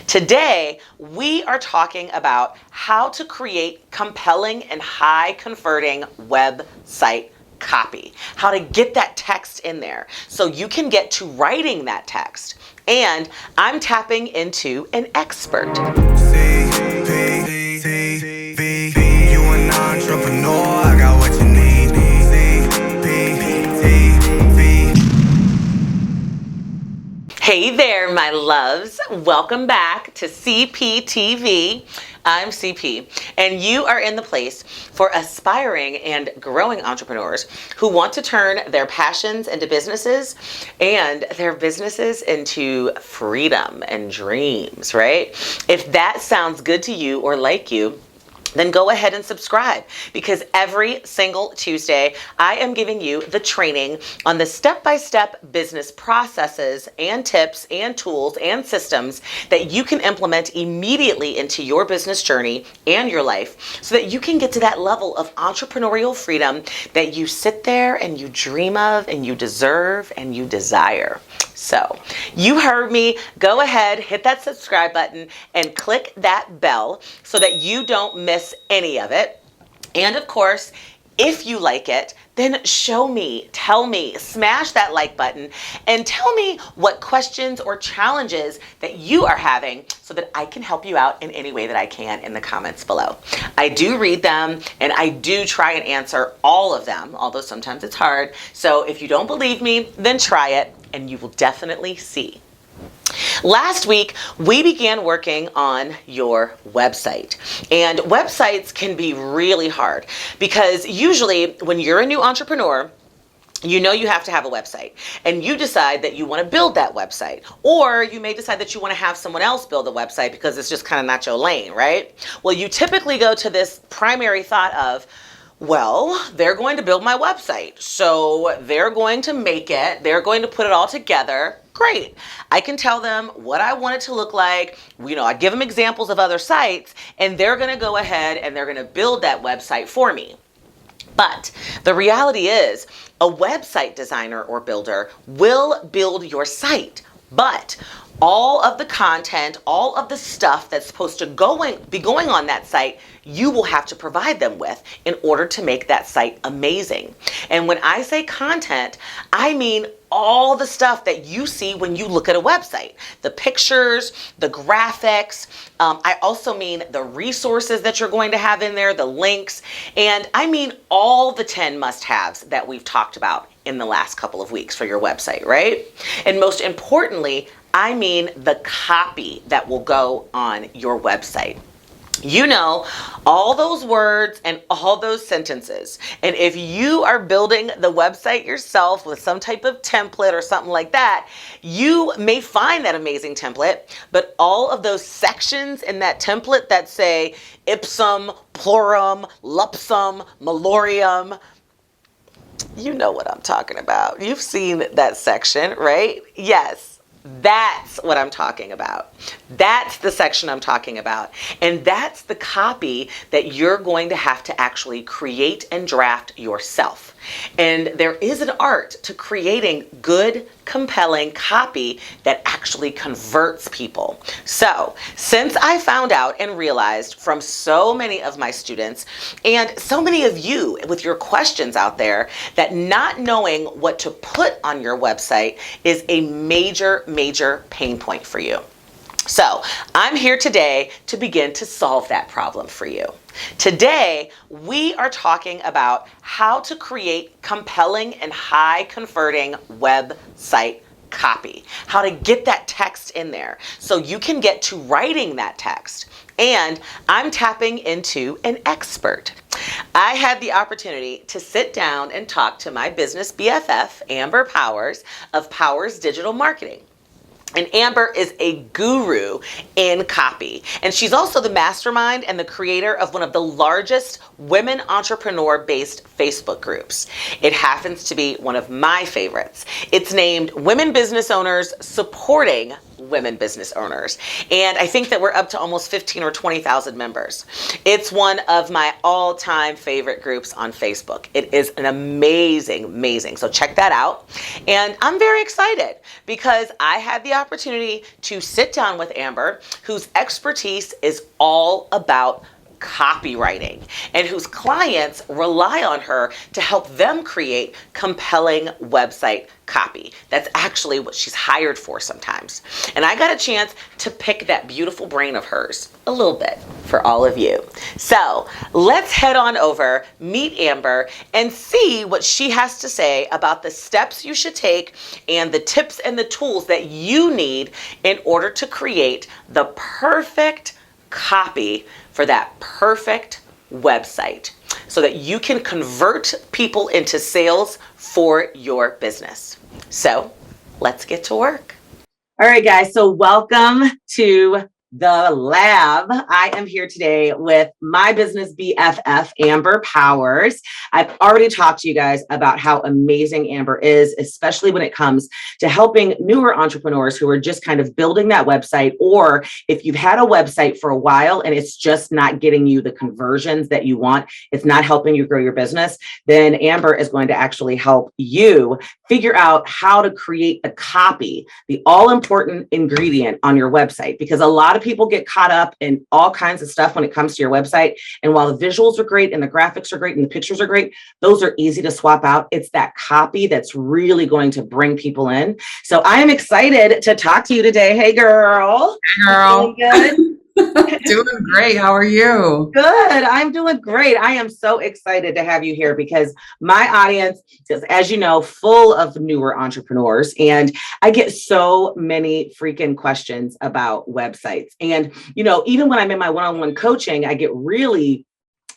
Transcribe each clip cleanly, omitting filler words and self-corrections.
Today, we are talking about how to create compelling and high converting website copy, how to get that text in there so you can get to writing that text. And I'm tapping into an expert. You an entrepreneur, I got what you need. Hey there, my loves. Welcome back to CPTV. I'm CP, and you are in the place for aspiring and growing entrepreneurs who want to turn their passions into businesses and their businesses into freedom and dreams, right? If that sounds good to you or like you, then go ahead and subscribe, because every single Tuesday I am giving you the training on the step-by-step business processes and tips and tools and systems that you can implement immediately into your business journey and your life so that you can get to that level of entrepreneurial freedom that you sit there and you dream of and you deserve and you desire. So you heard me. Go ahead, hit that subscribe button and click that bell so that you don't miss any of it. And of course, if you like it, then show me, tell me, smash that like button and tell me what questions or challenges that you are having so that I can help you out in any way that I can in the comments below. I do read them and I do try and answer all of them, although sometimes it's hard. So if you don't believe me, then try it and you will definitely see. Last week, we began working on your website, and websites can be really hard because usually when you're a new entrepreneur, you know you have to have a website and you decide that you want to build that website, or you may decide that you want to have someone else build the website because it's just kind of not your lane, right? Well, you typically go to this primary thought of, well, they're going to build my website, so they're going to make it, they're going to put it all together. Great. I can tell them what I want it to look like. I give them examples of other sites, and they're going to go ahead and they're going to build that website for me. But the reality is, a website designer or builder will build your site, but all of the content, all of the stuff that's supposed to be going on that site, you will have to provide them with in order to make that site amazing. And when I say content, I mean all the stuff that you see when you look at a website. The pictures, the graphics. I also mean the resources that you're going to have in there, the links, and I mean all the 10 must-haves that we've talked about in the last couple of weeks for your website, right? And most importantly, I mean the copy that will go on your website. You know, all those words and all those sentences. And if you are building the website yourself with some type of template or something like that, you may find that amazing template, but all of those sections in that template that say ipsum, plurum, lupsum, malorium, you know what I'm talking about. You've seen that section, right? Yes. That's what I'm talking about. That's the section I'm talking about. And that's the copy that you're going to have to actually create and draft yourself. And there is an art to creating good, compelling copy that actually converts people. So, since I found out and realized from so many of my students and so many of you with your questions out there that not knowing what to put on your website is a major pain point for you. So I'm here today to begin to solve that problem for you. Today, we are talking about how to create compelling and high converting website copy, how to get that text in there so you can get to writing that text. And I'm tapping into an expert. I had the opportunity to sit down and talk to my business BFF, Amber Powers of Powers Digital Marketing. And Amber is a guru in copy. And she's also the mastermind and the creator of one of the largest women entrepreneur-based Facebook groups. It happens to be one of my favorites. It's named Women Business Owners Supporting women business owners. And I think that we're up to almost 15 or 20,000 members. It's one of my all-time favorite groups on Facebook. It is an amazing. So check that out. And I'm very excited because I had the opportunity to sit down with Amber, whose expertise is all about copywriting and whose clients rely on her to help them create compelling website copy. That's actually what she's hired for sometimes. And I got a chance to pick that beautiful brain of hers a little bit for all of you. So let's head on over, meet Amber, and see what she has to say about the steps you should take and the tips and the tools that you need in order to create the perfect copy for that perfect website so that you can convert people into sales for your business. So let's get to work. All right, guys. So welcome to the lab. I am here today with my business BFF, Amber Powers. I've already talked to you guys about how amazing Amber is, especially when it comes to helping newer entrepreneurs who are just kind of building that website, or if you've had a website for a while and it's just not getting you the conversions that you want, it's not helping you grow your business, then Amber is going to actually help you figure out how to create a copy, the all-important ingredient on your website, because a lot of people get caught up in all kinds of stuff when it comes to your website. And while the visuals are great and the graphics are great and the pictures are great, those are easy to swap out. It's that copy that's really going to bring people in. So I am excited to talk to you today. Hey, girl. Hey, girl. You doing good? Doing great. How are you? Good. I'm doing great. I am so excited to have you here because my audience is, as you know, full of newer entrepreneurs. And I get so many freaking questions about websites. And, you know, even when I'm in my one-on-one coaching, I get really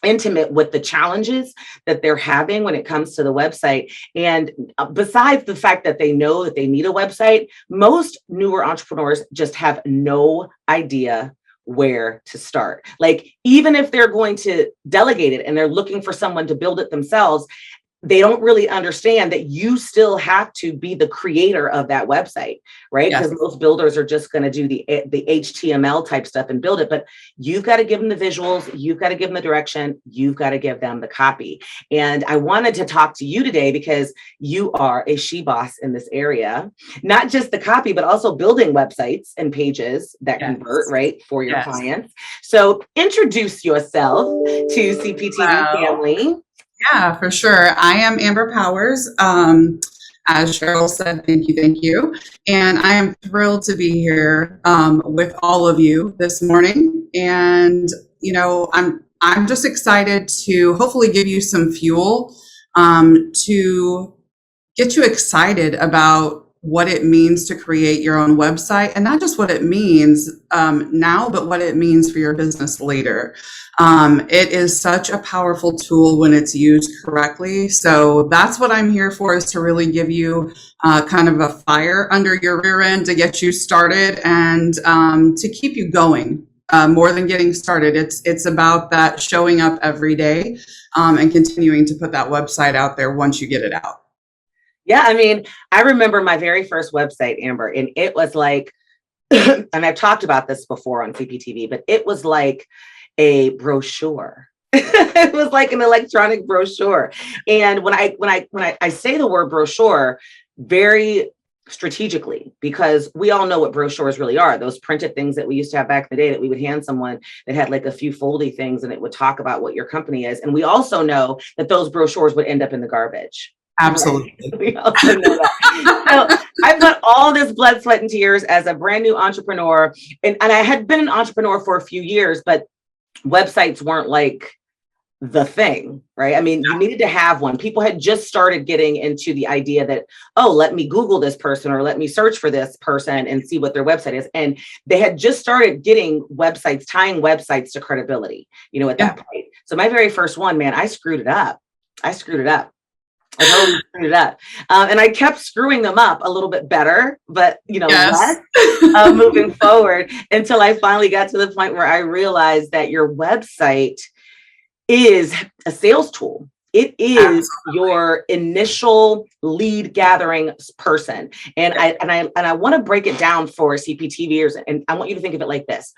intimate with the challenges that they're having when it comes to the website. And besides the fact that they know that they need a website, most newer entrepreneurs just have no idea where to start. Like, even if they're going to delegate it and they're looking for someone to build it themselves, they don't really understand that you still have to be the creator of that website, right? Because most builders are just going to do the HTML type stuff and build it, but you've got to give them the visuals, you've got to give them the direction, you've got to give them the copy. And I wanted to talk to you today because you are a she boss in this area, not just the copy, but also building websites and pages that convert, right, for your clients. So introduce yourself to CPTV family. Yeah, for sure. I am Amber Powers. As Cheryl said, thank you. And I am thrilled to be here with all of you this morning. And, you know, I'm just excited to hopefully give you some fuel to get you excited about what it means to create your own website, and not just what it means now, but what it means for your business later. It is such a powerful tool when it's used correctly. So that's what I'm here for, is to really give you kind of a fire under your rear end to get you started and to keep you going. More than getting started, it's about that showing up every day and continuing to put that website out there once you get it out. Yeah, I mean, I remember my very first website, Amber, and it was like, and I've talked about this before on CPTV, but it was like a brochure. It was like an electronic brochure. And when I say the word brochure very strategically, because we all know what brochures really are, those printed things that we used to have back in the day that we would hand someone that had like a few foldy things and it would talk about what your company is. And we also know that those brochures would end up in the garbage. Absolutely. We also know that. So I put all this blood, sweat, and tears as a brand new entrepreneur. And I had been an entrepreneur for a few years, but websites weren't like the thing, right? I mean, you needed to have one. People had just started getting into the idea that, oh, let me Google this person or let me search for this person and see what their website is. And they had just started getting websites, tying websites to credibility, you know, at that point. So my very first one, man, I screwed it up. I totally screwed it up. And I kept screwing them up a little bit better, but, you know, less moving forward, until I finally got to the point where I realized that your website is a sales tool. It is your initial lead gathering person. And I want to break it down for CPTVers, and I want you to think of it like this.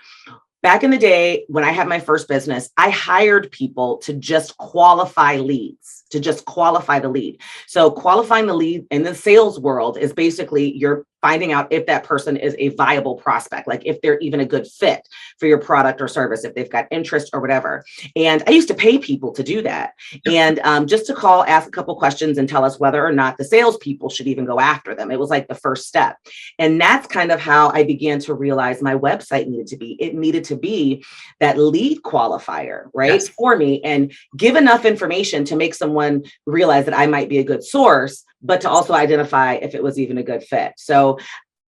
Back in the day, when I had my first business, I hired people to just qualify leads, to just qualify the lead. So qualifying the lead in the sales world is basically you're finding out if that person is a viable prospect, like if they're even a good fit for your product or service, if they've got interest or whatever. And I used to pay people to do that. And just to call, ask a couple questions and tell us whether or not the salespeople should even go after them. It was like the first step. And that's kind of how I began to realize my website needed to be. It needed to be that lead qualifier, right? Yes. For me, and give enough information to make someone realize that I might be a good source, but to also identify if it was even a good fit. So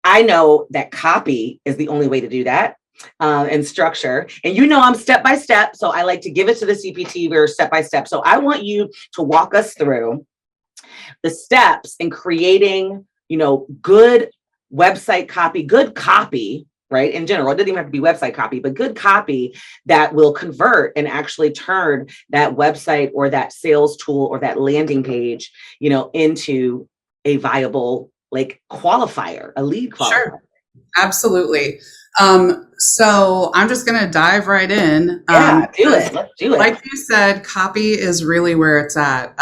I know that copy is the only way to do that, and structure. And I'm step by step. So I like to give it to the CPT. We're step by step. So I want you to walk us through the steps in creating, good website copy, good copy, right? In general, it doesn't even have to be website copy, but good copy that will convert and actually turn that website or that sales tool or that landing page, into a viable qualifier, a lead qualifier. Sure. Absolutely. So I'm just going to dive right in. Yeah, do it. Let's do it. Like you said, copy is really where it's at.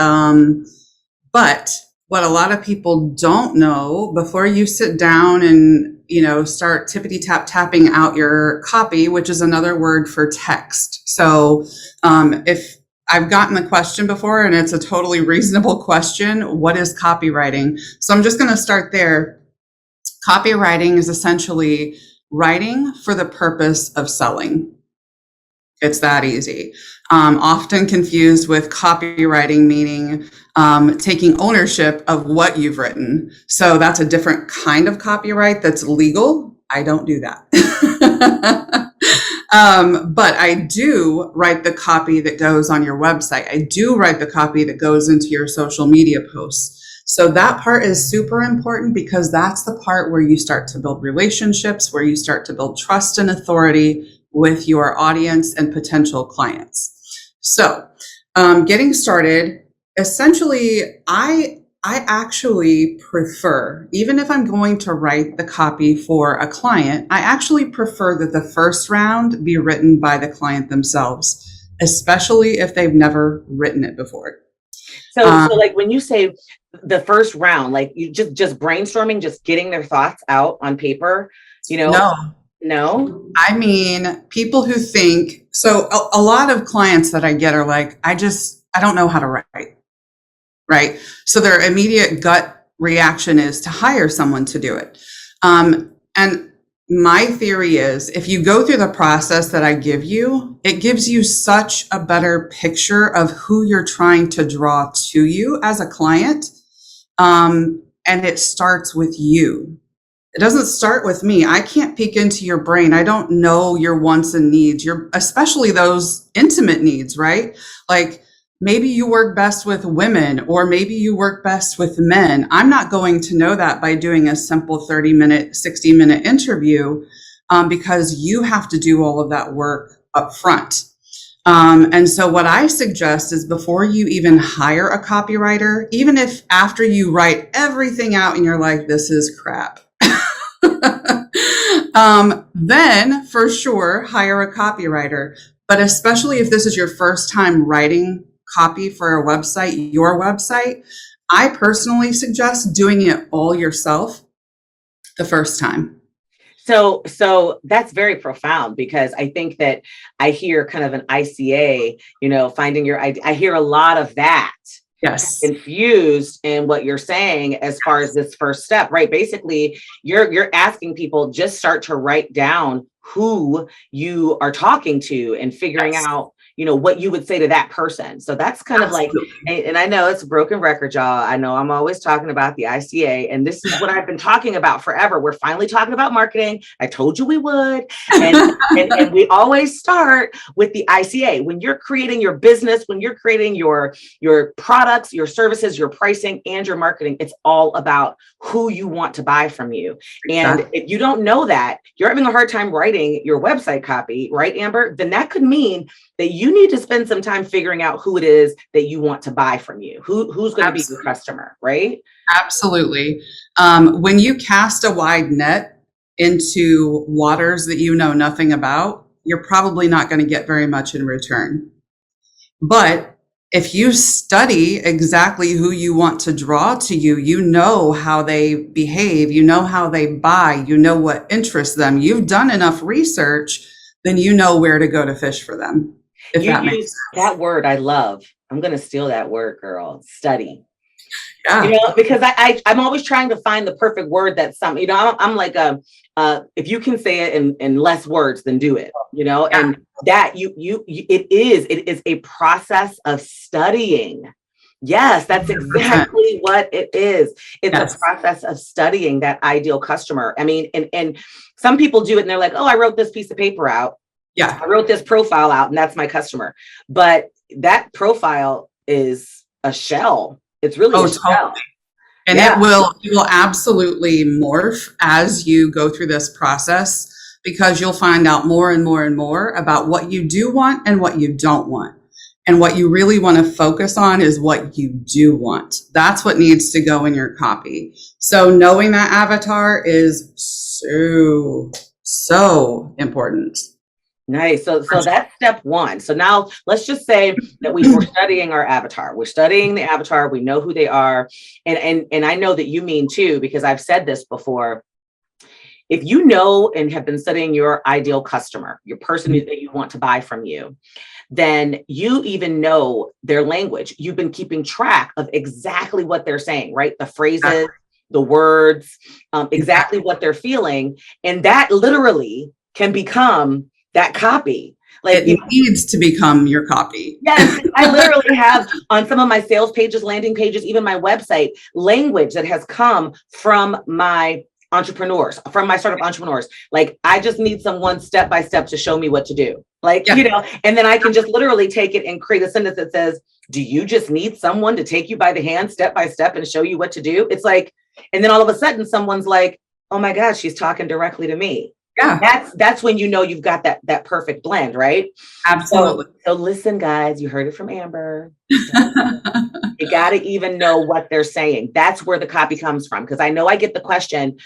But what a lot of people don't know before you sit down and, start tippity tapping out your copy, which is another word for text. So, if I've gotten the question before, and it's a totally reasonable question, what is copywriting? So I'm just going to start there. Copywriting is essentially writing for the purpose of selling. It's that easy. Often confused with copywriting, meaning taking ownership of what you've written. So that's a different kind of copyright that's legal. I don't do that. But I do write the copy that goes on your website. I do write the copy that goes into your social media posts. So that part is super important because that's the part where you start to build relationships, where you start to build trust and authority with your audience and potential clients. So getting started, essentially, I actually prefer, even if I'm going to write the copy for a client, I actually prefer that the first round be written by the client themselves, especially if they've never written it before. So like when you say the first round, like you just brainstorming, just getting their thoughts out on paper, No. I mean, people who think, so a lot of clients that I get are like, I don't know how to write, right? So their immediate gut reaction is to hire someone to do it. And my theory is if you go through the process that I give you, it gives you such a better picture of who you're trying to draw to you as a client. And it starts with you. It doesn't start with me. I can't peek into your brain. I don't know your wants and needs, especially those intimate needs, right? Like maybe you work best with women or maybe you work best with men. I'm not going to know that by doing a simple 30-minute, 60-minute interview because you have to do all of that work up front. And so what I suggest is before you even hire a copywriter, even if after you write everything out and you're like, this is crap, then for sure hire a copywriter. But especially if this is your first time writing copy for a website, your website, I personally suggest doing it all yourself the first time. So that's very profound because I think that I hear kind of an ICA, finding your idea. I hear a lot of that. Yes. Confused in what you're saying as far as this first step, right? Basically, you're asking people just start to write down who you are talking to and figuring out, what you would say to that person. So that's kind of like, and I know it's a broken record, y'all. I know I'm always talking about the ICA, and this is what I've been talking about forever. We're finally talking about marketing. I told you we would. And we always start with the ICA. When you're creating your business, when you're creating your products, your services, your pricing, and your marketing, it's all about who you want to buy from you. And if you don't know that, you're having a hard time writing writing your website copy, right, Amber, then that could mean that you need to spend some time figuring out who it is that you want to buy from you, who's going to be your customer, right? Absolutely. When you cast a wide net into waters that you know nothing about, you're probably not going to get very much in return. But if you study exactly who you want to draw to you, you know how they behave, you know how they buy, you know what interests them. You've done enough research, then you know where to go to fish for them. If You that makes use sense. that word I love. I'm going to steal that word, girl. Study. Yeah. You know, because I'm always trying to find the perfect word that's something, you know, I'm like, if you can say it in less words, then do it, you know, Yeah. and that it is a process of studying. Yes, that's 100%. exactly what it is. It's Yes. a process of studying that ideal customer. I mean, and some people do it and they're like, oh, I wrote this piece of paper out. Yeah. I wrote this profile out and that's my customer. But that profile is a shell. It's really a shell. Totally. And Yeah. it will absolutely morph as you go through this process, because you'll find out more and more and more about what you do want and what you don't want. And what you really want to focus on is what you do want. That's what needs to go in your copy. So knowing that avatar is so important. Nice. So that's step one. So now let's just say that we're studying our avatar. We're studying the avatar. We know who they are. And I know that you mean too, because I've said this before. If you know and have been studying your ideal customer, your person that you want to buy from you, then you even know their language. You've been keeping track of exactly what they're saying, right? The phrases, the words, exactly what they're feeling. And that literally can become that copy. Like it needs to become your copy. Yes, I literally have on some of my sales pages, landing pages, even my website, language that has come from my entrepreneurs, from my startup entrepreneurs. Like, I just need someone step by step to show me what to do. Like, you know, and then I can just literally take it and create a sentence that says, do you just need someone to take you by the hand step by step and show you what to do? It's like, and then all of a sudden someone's like, oh my God, she's talking directly to me. Yeah. That's when you know you've got that perfect blend, right? Absolutely. So listen, guys, you heard it from Amber. You got to even know what they're saying. That's where the copy comes from. Because I know I get the question,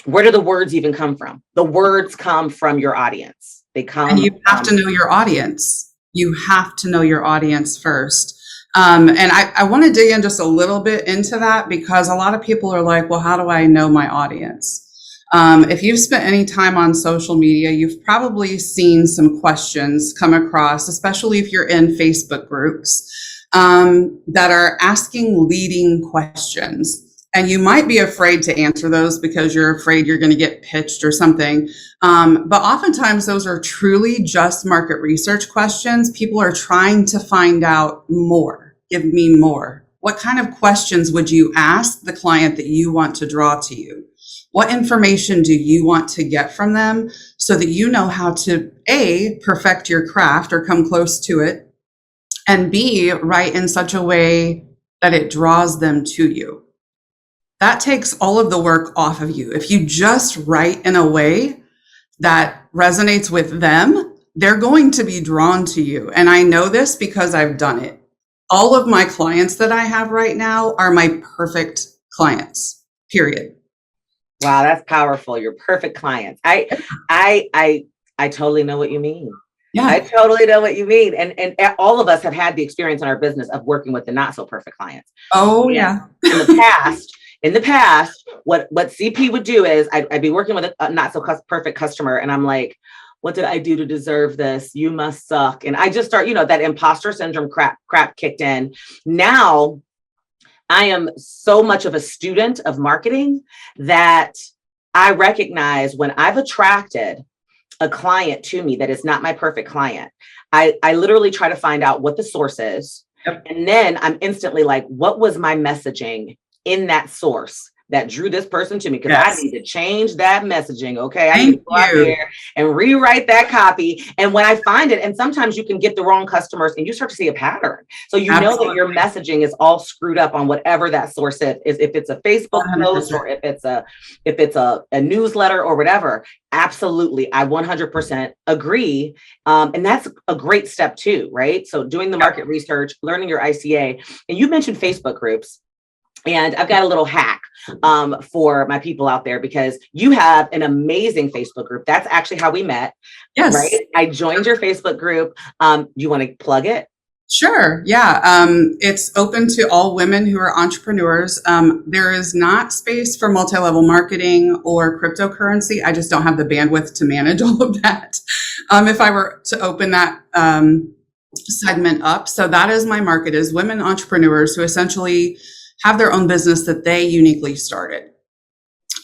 where do the words even come from? The words come from your audience. They come. And you have to know your audience. You have to know your audience first. And I want to dig in just a little bit into that, because a lot of people are like, well, how do I know my audience? If you've spent any time on social media, you've probably seen some questions come across, especially if you're in Facebook groups, that are asking leading questions. And you might be afraid to answer those because you're afraid you're going to get pitched or something. But oftentimes those are truly just market research questions. People are trying to find out more. Give me more. What kind of questions would you ask the client that you want to draw to you? What information do you want to get from them so that you know how to A, perfect your craft or come close to it, and B, write in such a way that it draws them to you? That takes all of the work off of you. If you just write in a way that resonates with them, they're going to be drawn to you. And I know this because I've done it. All of my clients that I have right now are my perfect clients, period. Wow, that's powerful. Your perfect clients. I totally know what you mean. Yeah. I totally know what you mean. And all of us have had the experience in our business of working with the not so perfect clients. Oh, yeah. In the past, what CP would do is I'd be working with a not so perfect customer, and I'm like, what did I do to deserve this? You must suck. And I just start, that imposter syndrome crap kicked in. Now I am so much of a student of marketing that I recognize when I've attracted a client to me that is not my perfect client, I literally try to find out what the source is. Yep. And then I'm instantly like, what was my messaging in that source that drew this person to me, because I Yes. need to change that messaging. Okay. I Thank need to go out you. there and rewrite that copy. And when I find it, and sometimes you can get the wrong customers and you start to see a pattern. So you know that your messaging is all screwed up on whatever that source is, if it's a Facebook 100%. post or if it's a newsletter or whatever. Absolutely. I 100% agree. And that's a great step too, right? So doing the market research, learning your ICA, and you mentioned Facebook groups. And I've got a little hack for my people out there, because you have an amazing Facebook group. That's actually how we met. Yes. Right? I joined your Facebook group. You want to plug it? Sure. Yeah. It's open to all women who are entrepreneurs. There is not space for multi-level marketing or cryptocurrency. I just don't have the bandwidth to manage all of that. If I were to open that segment up. So that is my market, is women entrepreneurs who essentially have their own business that they uniquely started.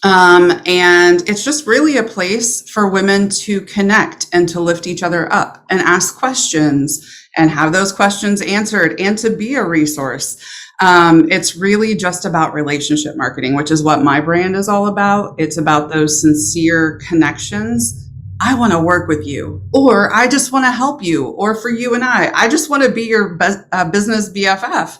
And it's just really a place for women to connect and to lift each other up and ask questions and have those questions answered and to be a resource. It's really just about relationship marketing, which is what my brand is all about. It's about those sincere connections. I want to work with you, or I just want to help you, or for you and I just want to be your business BFF.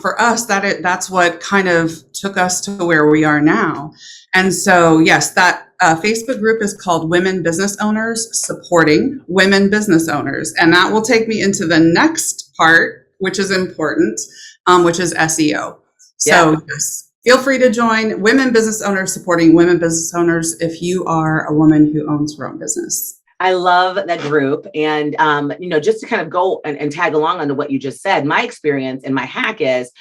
For us, that's what kind of took us to where we are now. And so, yes, that Facebook group is called Women Business Owners Supporting Women Business Owners. And that will take me into the next part, which is important, which is SEO. So yes, feel free to join Women Business Owners Supporting Women Business Owners if you are a woman who owns her own business. I love that group. And, just to kind of go and tag along onto what you just said, my experience and my hack is,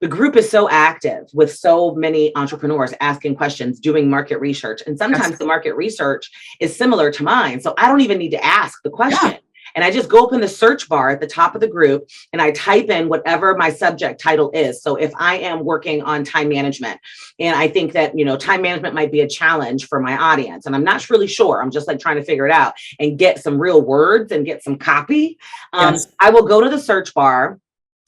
the group is so active with so many entrepreneurs asking questions, doing market research. And sometimes the market research is similar to mine. So I don't even need to ask the question. Yeah. And I just go up in the search bar at the top of the group and I type in whatever my subject title is. So if I am working on time management, and I think that, time management might be a challenge for my audience, and I'm not really sure, I'm just like trying to figure it out and get some real words and get some copy. I will go to the search bar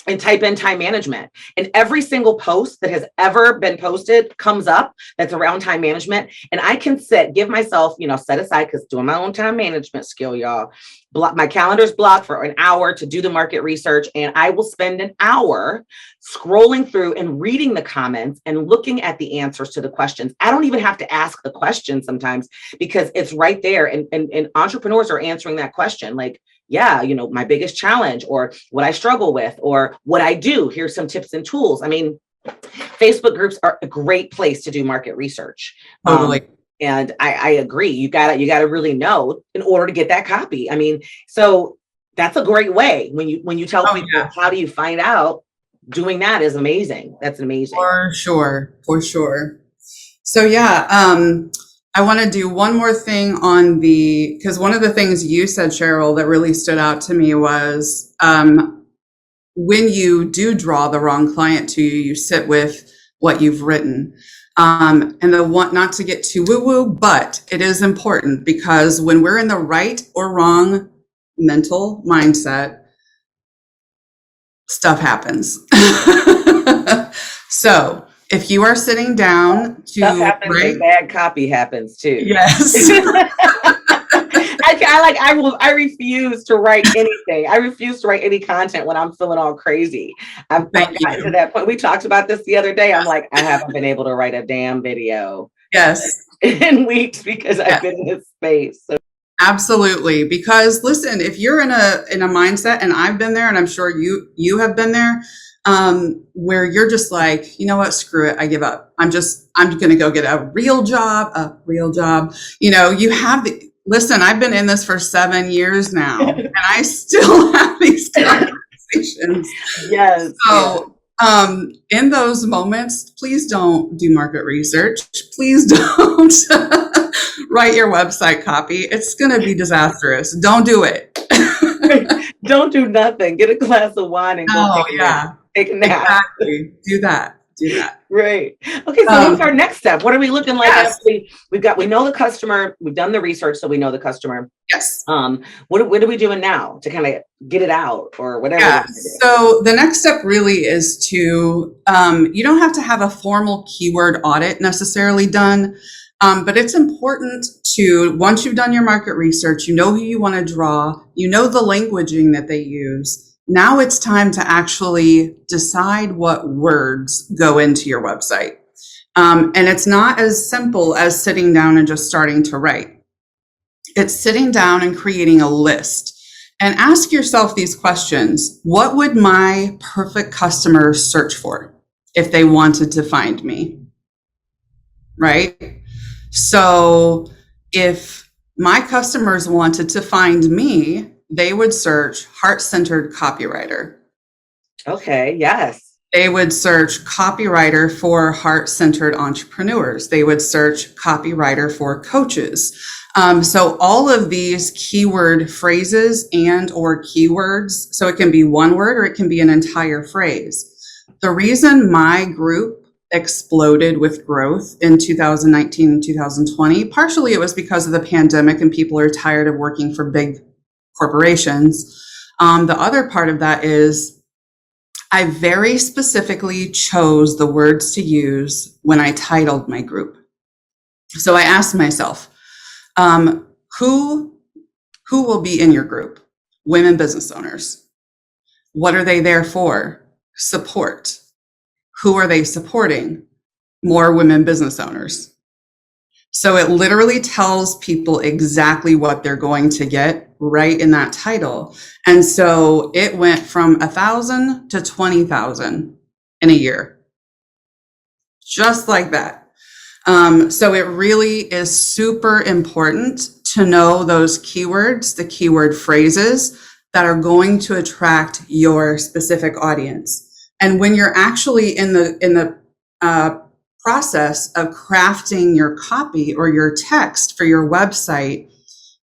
and type in time management, and every single post that has ever been posted comes up that's around time management. And I can give myself, set aside, because doing my own time management skill, y'all, my calendar's blocked for an hour to do the market research. And I will spend an hour scrolling through and reading the comments and looking at the answers to the questions. I don't even have to ask the question sometimes, because it's right there. And entrepreneurs are answering that question. Like, yeah, my biggest challenge, or what I struggle with, or what I do. Here's some tips and tools. I mean, Facebook groups are a great place to do market research. Totally. And I agree. You gotta really know in order to get that copy. I mean, so that's a great way when you tell people, how do you find out? Doing that is amazing. That's amazing. For sure. So yeah, I want to do one more thing because one of the things you said, Cheryl, that really stood out to me was when you do draw the wrong client to you, you sit with what you've written. And not to get too woo-woo, but it is important, because when we're in the right or wrong mental mindset, stuff happens. So if you are sitting down to stuff happens, and bad copy happens too. Yes. I refuse to write anything. I refuse to write any content when I'm feeling all crazy. I've gotten to that point. We talked about this the other day. I'm like, I haven't been able to write a damn video. Yes. In weeks, because I've been in this space. So. Absolutely. Because listen, if you're in a mindset, and I've been there, and I'm sure you have been there, where you're just like, you know what, screw it, I give up. I'm going to go get a real job. Listen, I've been in this for 7 years now, and I still have these conversations. Yes. So, in those moments, please don't do market research. Please don't write your website copy. It's going to be disastrous. Don't do it. Don't do nothing. Get a glass of wine and go take a nap. Exactly. Do do that. Right. Okay. So what's our next step? What are we looking like? Yes. After we know the customer, we've done the research, so we know the customer. Yes. What are we doing now to kind of get it out or whatever? Yeah. So the next step really is to, you don't have to have a formal keyword audit necessarily done, but it's important to, once you've done your market research, you know who you want to draw, you know the languaging that they use. Now it's time to actually decide what words go into your website. And it's not as simple as sitting down and just starting to write. It's sitting down and creating a list. And ask yourself these questions. What would my perfect customer search for if they wanted to find me? Right? So if my customers wanted to find me, they would search heart-centered copywriter. Okay, yes. They would search copywriter for heart-centered entrepreneurs. They would search copywriter for coaches. So all of these keyword phrases and or keywords, so it can be one word or it can be an entire phrase. The reason my group exploded with growth in 2019 and 2020, partially it was because of the pandemic and people are tired of working for big corporations. The other part of that is I very specifically chose the words to use when I titled my group. So I asked myself, who will be in your group? Women business owners. What are they there for? Support. Who are they supporting? More women business owners. So it literally tells people exactly what they're going to get right in that title. And so it went from 1,000 to 20,000 in a year. Just like that. So it really is super important to know those keywords, the keyword phrases that are going to attract your specific audience. And when you're actually in the process of crafting your copy or your text for your website,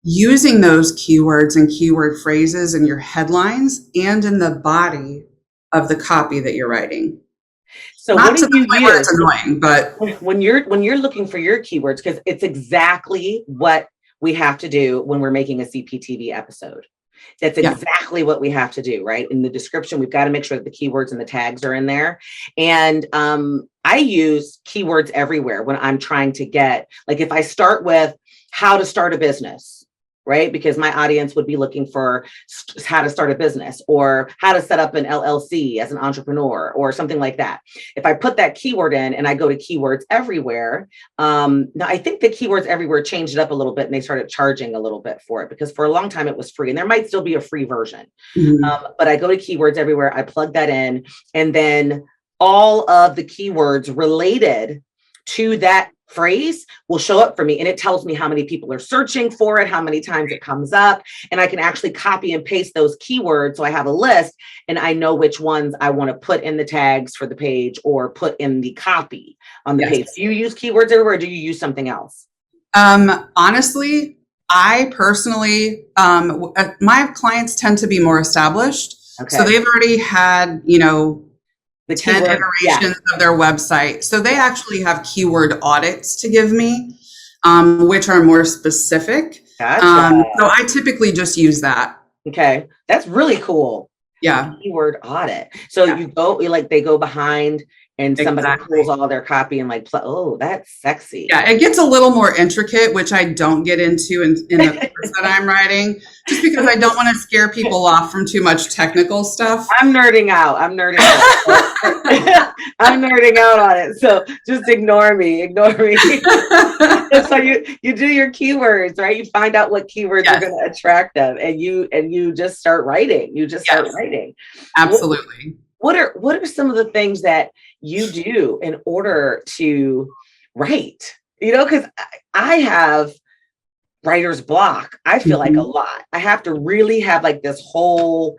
using those keywords and keyword phrases in your headlines and in the body of the copy that you're writing. So Not what to do you the point where it's use annoying, but when you're looking for your keywords? Because it's exactly what we have to do when we're making a CPTV episode. That's exactly what we have to do, right? In the description, we've got to make sure that the keywords and the tags are in there. And I use keywords everywhere when I'm trying to get, like if I start with how to start a business, right? Because my audience would be looking for how to start a business or how to set up an LLC as an entrepreneur or something like that. If I put that keyword in and I go to keywords everywhere, now I think the keywords everywhere changed it up a little bit and they started charging a little bit for it because for a long time it was free and there might still be a free version. But I go to keywords everywhere, I plug that in, and then all of the keywords related to that phrase will show up for me, and it tells me how many people are searching for it, how many times it comes up, and I can actually copy and paste those keywords. So I have a list and I know which ones I want to put in the tags for the page or put in the copy on the page. Do you use keywords everywhere or do you use something else? Honestly, I personally, my clients tend to be more established. Okay. So they've already had, the 10 iterations of their website. So they actually have keyword audits to give me, which are more specific. Gotcha. So I typically just use that. Okay. That's really cool. Yeah. Keyword audit. So you go, they go behind and somebody pulls all their copy and oh, that's sexy. Yeah, it gets a little more intricate, which I don't get into in the course that I'm writing, just because I don't want to scare people off from too much technical stuff. I'm nerding out. I'm nerding out on it. So just ignore me. So you do your keywords, right? You find out what keywords are going to attract them, and you just start writing. Start writing. Absolutely. What are some of the things that you do in order to write? Because I have writer's block. I feel like a lot. I have to really have this whole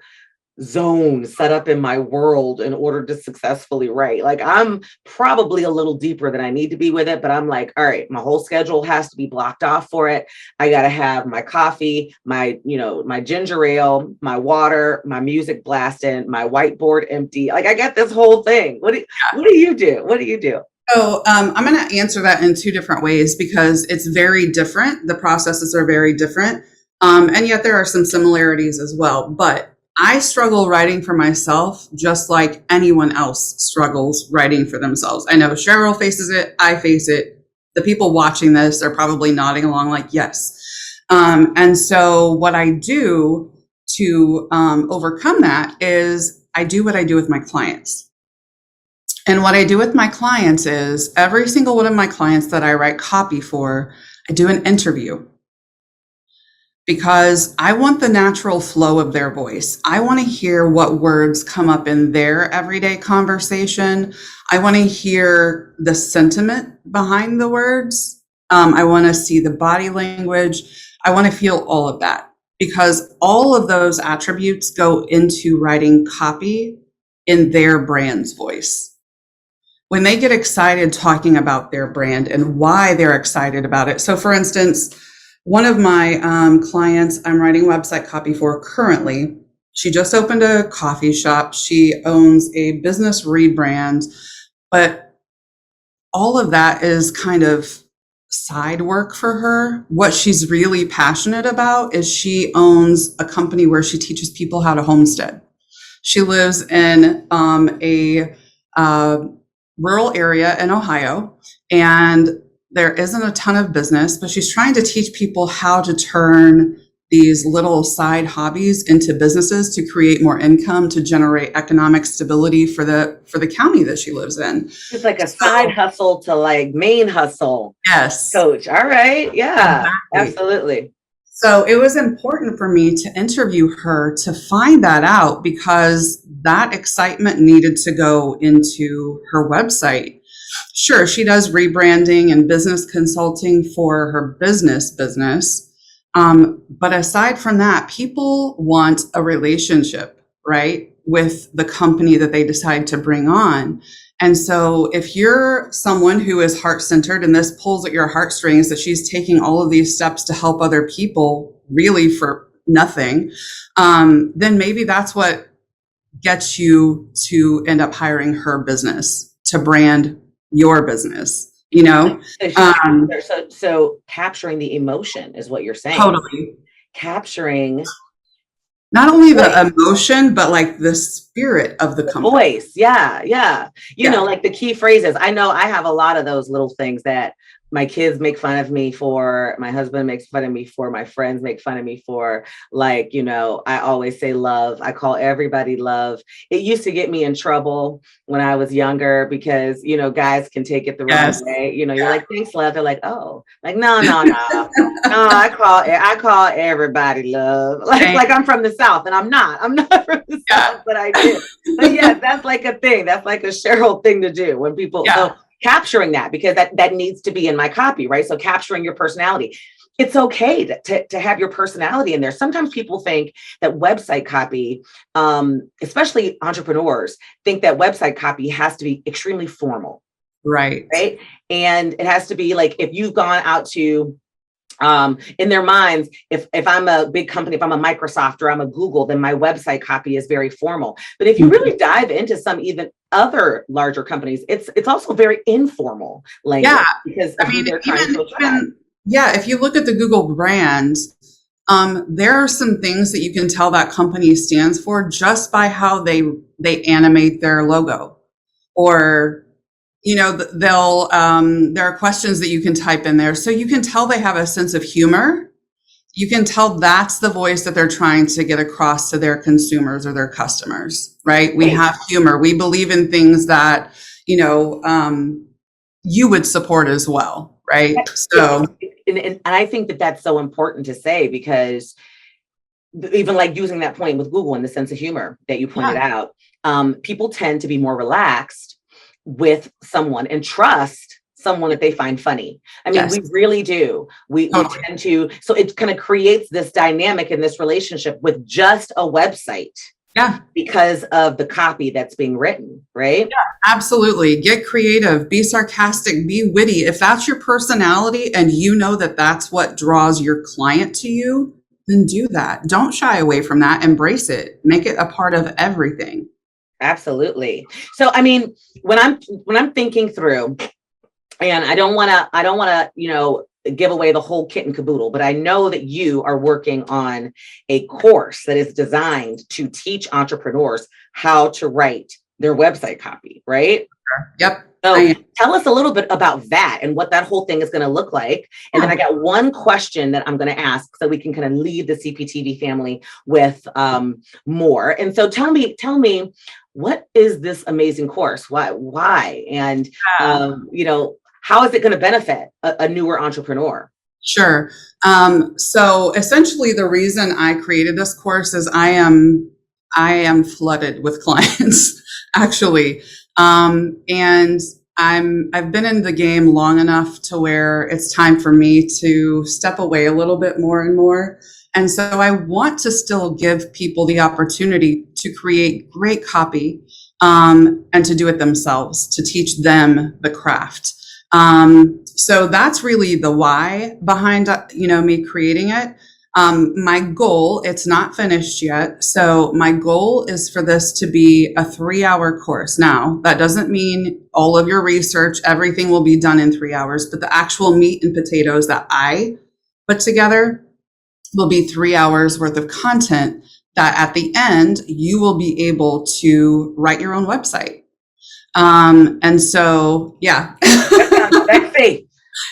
zone set up in my world in order to successfully write. Like I'm probably a little deeper than I need to be with it, but I'm like, all right, my whole schedule has to be blocked off for it. I got to have my coffee, my, my ginger ale, my water, my music blasting, my whiteboard empty. Like I got this whole thing. What do you do? What do you do? So I'm going to answer that in two different ways because it's very different. The processes are very different. And yet there are some similarities as well. But I struggle writing for myself just like anyone else struggles writing for themselves. I know Cheryl faces it. I face it. The people watching this are probably nodding along like, yes. And so what I do to overcome that is I do what I do with my clients. And what I do with my clients is every single one of my clients that I write copy for, I do an interview. Because I want the natural flow of their voice. I want to hear what words come up in their everyday conversation. I want to hear the sentiment behind the words. I want to see the body language. I want to feel all of that because all of those attributes go into writing copy in their brand's voice. When they get excited talking about their brand and why they're excited about it. So for instance, one of my clients I'm writing website copy for currently, she just opened a coffee shop. She owns a business rebrand, but all of that is kind of side work for her. What she's really passionate about is she owns a company where she teaches people how to homestead. She lives in a rural area in Ohio, and there isn't a ton of business, but she's trying to teach people how to turn these little side hobbies into businesses to create more income, to generate economic stability for the county that she lives in. It's like a side hustle to like main hustle. Yes. Coach. All right. Yeah, Exactly. absolutely. So it was important for me to interview her to find that out because that excitement needed to go into her website. Sure, she does rebranding and business consulting for her business. But aside from that, people want a relationship, right, with the company that they decide to bring on. And so if you're someone who is heart-centered and this pulls at your heartstrings, that she's taking all of these steps to help other people really for nothing, then maybe that's what gets you to end up hiring her business to brand your business, So capturing the emotion is what you're saying. Totally. Capturing not only the emotion, but like the spirit of the company. Voice. Yeah. You know, like the key phrases. I know I have a lot of those little things that my kids make fun of me for, my husband makes fun of me for, my friends make fun of me for. Like, I always say love. I call everybody love. It used to get me in trouble when I was younger because, guys can take it the wrong way. You're like, thanks, love. They're like, oh, like, no. No, I call everybody love. Like I'm from the South and I'm not from the South, but I did. But yeah, that's like a thing. That's like a Cheryl thing to do when people, so capturing that, because that needs to be in my copy, right? So capturing your personality. It's okay to have your personality in there. Sometimes people think that website copy, especially entrepreneurs, think that website copy has to be extremely formal. Right. And it has to be like, if you've gone out to, in their minds, if I'm a big company, if I'm a Microsoft or I'm a Google, then my website copy is very formal. But if you really dive into some even other larger companies, it's also very informal language. Yeah, because they're trying to attract. If you look at the Google brand, there are some things that you can tell that company stands for just by how they animate their logo, or they'll there are questions that you can type in there, so you can tell they have a sense of humor. You can tell that's the voice that they're trying to get across to their consumers or their customers, right? We have humor. We believe in things that you would support as well, right? So, and I think that that's so important to say, because even like using that point with Google and the sense of humor that you pointed out, people tend to be more relaxed with someone and trust someone that they find funny. I mean, we really do. We tend to, so it kind of creates this dynamic in this relationship with just a website. Yeah. because of the copy that's being written, right? Absolutely. Get creative, be sarcastic, be witty. If that's your personality and you know that that's what draws your client to you, then do that. Don't shy away from that. Embrace it. Make it a part of everything. Absolutely. So, I mean, when I'm thinking through, and I don't want to, give away the whole kit and caboodle, but I know that you are working on a course that is designed to teach entrepreneurs how to write their website copy, right? Yep. So tell us a little bit about that and what that whole thing is going to look like. And then I got one question that I'm going to ask so we can kind of leave the CPTV family with more. And so tell me, what is this amazing course? Why? And, how is it going to benefit a newer entrepreneur? Sure. So essentially the reason I created this course is I am flooded with clients actually. And I've been in the game long enough to where it's time for me to step away a little bit more and more. And so I want to still give people the opportunity to create great copy, and to do it themselves, to teach them the craft. So that's really the why behind, me creating it. My goal, it's not finished yet. So my goal is for this to be a 3-hour course. Now, that doesn't mean all of your research, everything will be done in 3 hours, but the actual meat and potatoes that I put together will be 3 hours worth of content that at the end, you will be able to write your own website. And so, yeah. That sounds sexy.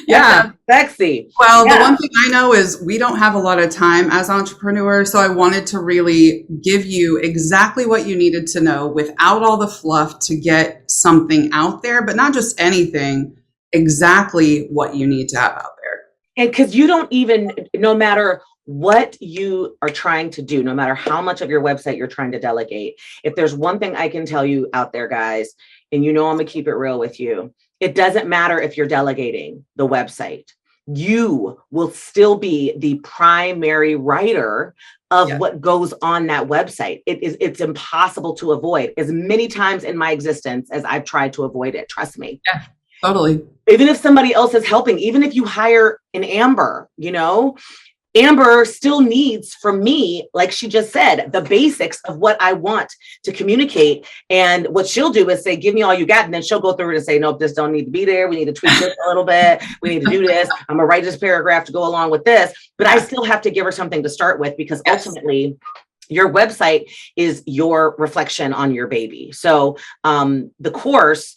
Yeah. Sounds sexy. Well, the one thing I know is we don't have a lot of time as entrepreneurs. So I wanted to really give you exactly what you needed to know without all the fluff to get something out there, but not just anything, exactly what you need to have out there. And because you don't even, no matter what you are trying to do, no matter how much of your website you're trying to delegate, if there's one thing I can tell you out there, guys, and I'm gonna keep it real with you, it doesn't matter if you're delegating the website. You will still be the primary writer of what goes on that website. It's impossible to avoid as many times in my existence as I've tried to avoid it. Trust me. Yeah, totally. Even if somebody else is helping, even if you hire an Amber, Amber still needs from me, like she just said, the basics of what I want to communicate. And what she'll do is say, give me all you got. And then she'll go through it and say, nope, this don't need to be there. We need to tweak this a little bit. We need to do this. I'm gonna write this paragraph to go along with this. But I still have to give her something to start with, because ultimately your website is your reflection on your baby. So the course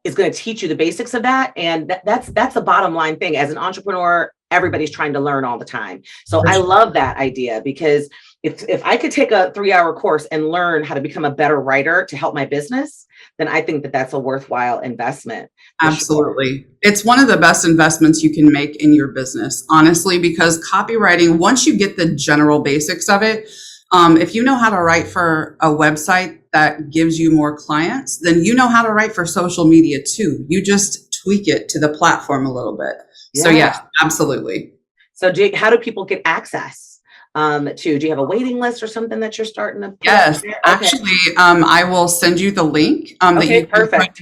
is going to teach you the basics of that. And that's the bottom line thing. As an entrepreneur, everybody's trying to learn all the time. So I love that idea, because if I could take a 3-hour course and learn how to become a better writer to help my business, then I think that that's a worthwhile investment. Absolutely. Sure. It's one of the best investments you can make in your business, honestly, because copywriting, once you get the general basics of it, if you know how to write for a website that gives you more clients, then you know how to write for social media too. You just tweak it to the platform a little bit. Yeah. So yeah, absolutely. So how do people get access do you have a waiting list or something that you're starting to put Yes, actually, I will send you the link that you can put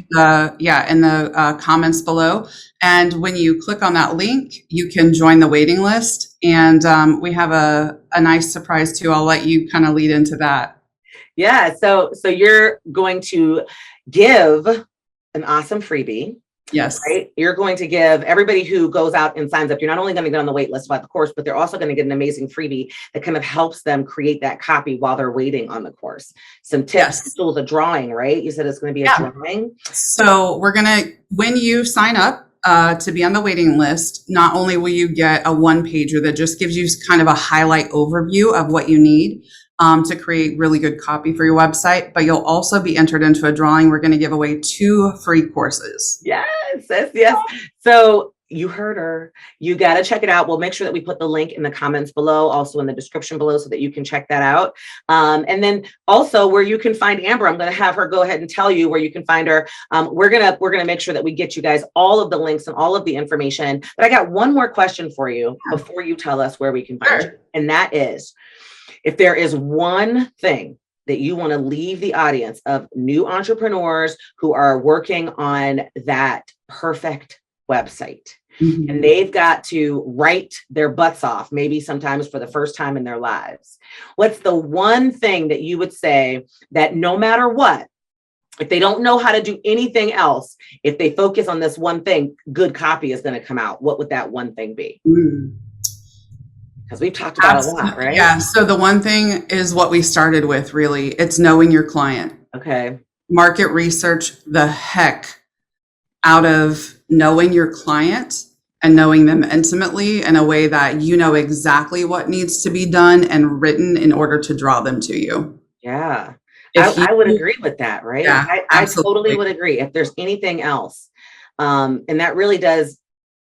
in the comments below. And when you click on that link, you can join the waiting list. And we have a nice surprise too. I'll let you kind of lead into that. Yeah, so you're going to give an awesome freebie. Yes. Right. You're going to give everybody who goes out and signs up, you're not only going to get on the wait list about the course, but they're also going to get an amazing freebie that kind of helps them create that copy while they're waiting on the course. Some tips, tools, a drawing, right? You said it's going to be a drawing. So when you sign up to be on the waiting list, not only will you get a 1-pager that just gives you kind of a highlight overview of what you need to create really good copy for your website, but you'll also be entered into a drawing. We're going to give away 2 free courses. Yes. So you heard her. You got to check it out. We'll make sure that we put the link in the comments below, also in the description below, so that you can check that out. And then also where you can find Amber, I'm going to have her go ahead and tell you where you can find her. We're gonna make sure that we get you guys all of the links and all of the information. But I got one more question for you before you tell us where we can find you. And that is, if there is one thing that you want to leave the audience of new entrepreneurs who are working on that perfect website? Mhm. And they've got to write their butts off, maybe sometimes for the first time in their lives. What's the one thing that you would say that no matter what, if they don't know how to do anything else, if they focus on this one thing, good copy is going to come out? What would that one thing be? Because we've talked about a lot, right? Yeah. So the one thing is what we started with, really. It's knowing your client. Okay. Market research the heck out of knowing your client and knowing them intimately in a way that you know exactly what needs to be done and written in order to draw them to you. Yeah. If I would agree with that, right? Yeah, I totally would agree. If there's anything else, and that really does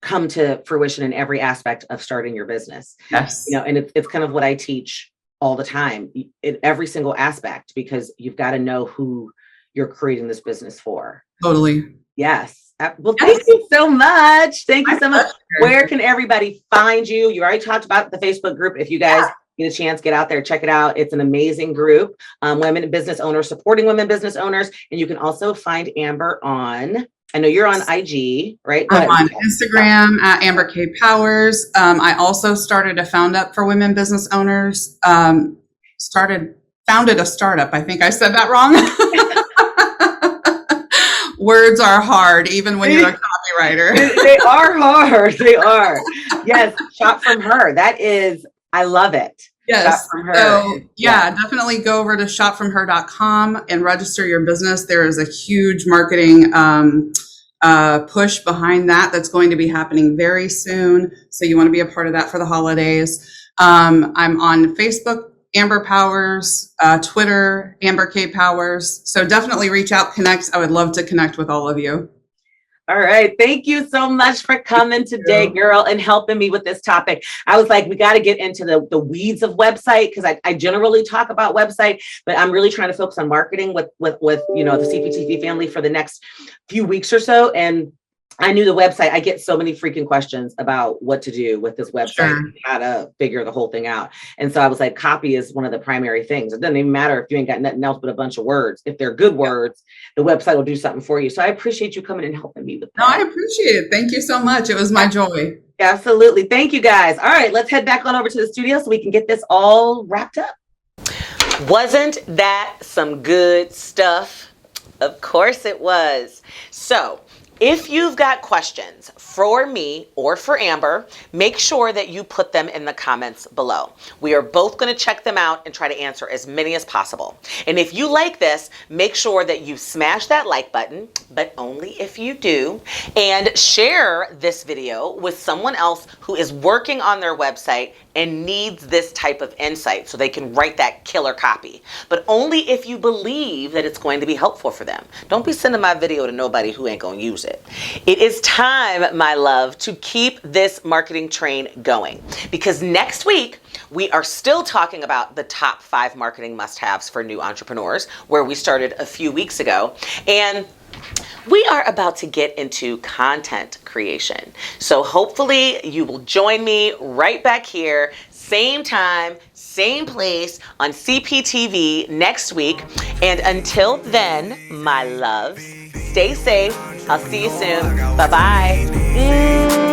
come to fruition in every aspect of starting your business. Yes. You know, and it's kind of what I teach all the time in every single aspect, because you've got to know who you're creating this business for. Totally. Yes. Well, thank you so much. Thank you so much. pleasure. Where can everybody find you? You already talked about the Facebook group. If you guys get a chance, get out there, check it out. It's an amazing group. Women business owners supporting women business owners. And you can also find Amber on, I know you're on IG, right? I'm on Instagram at Amber K. Powers. I also started a Found Up for Women Business Owners. Founded a startup. I think I said that wrong. Words are hard, even when you're a copywriter. They are hard. They are. Yes. Shop from her. That is, I love it. Yes. Shop from her. So definitely go over to shopfromher.com and register your business. There is a huge marketing push behind that that's going to be happening very soon. So you want to be a part of that for the holidays. I'm on Facebook, Amber Powers, Twitter, Amber K. Powers. So definitely reach out, connect. I would love to connect with all of you. All right. Thank you so much for coming today, girl, and helping me with this topic. I was like, we got to get into the weeds of website, because I generally talk about website, but I'm really trying to focus on marketing with you know, the CPTV family for the next few weeks or so. And I knew the website. I get so many freaking questions about what to do with this website, how to figure the whole thing out. And so I was like, copy is one of the primary things. It doesn't even matter if you ain't got nothing else but a bunch of words. If they're good words, the website will do something for you. So I appreciate you coming and helping me with that. No, I appreciate it. Thank you so much. It was my joy. Absolutely. Thank you, guys. All right, let's head back on over to the studio so we can get this all wrapped up. Wasn't that some good stuff? Of course it was. So if you've got questions for me or for Amber, make sure that you put them in the comments below. We are both going to check them out and try to answer as many as possible. And if you like this, make sure that you smash that like button, but only if you do, and share this video with someone else who is working on their website and needs this type of insight so they can write that killer copy. But only if you believe that it's going to be helpful for them. Don't be sending my video to nobody who ain't going to use it. It is time, my love, to keep this marketing train going, because next week we are still talking about the top 5 marketing must-haves for new entrepreneurs, where we started a few weeks ago. And we are about to get into content creation. So hopefully you will join me right back here, same time, same place on CPTV next week. And until then, my loves, stay safe. I'll see you soon. Bye-bye.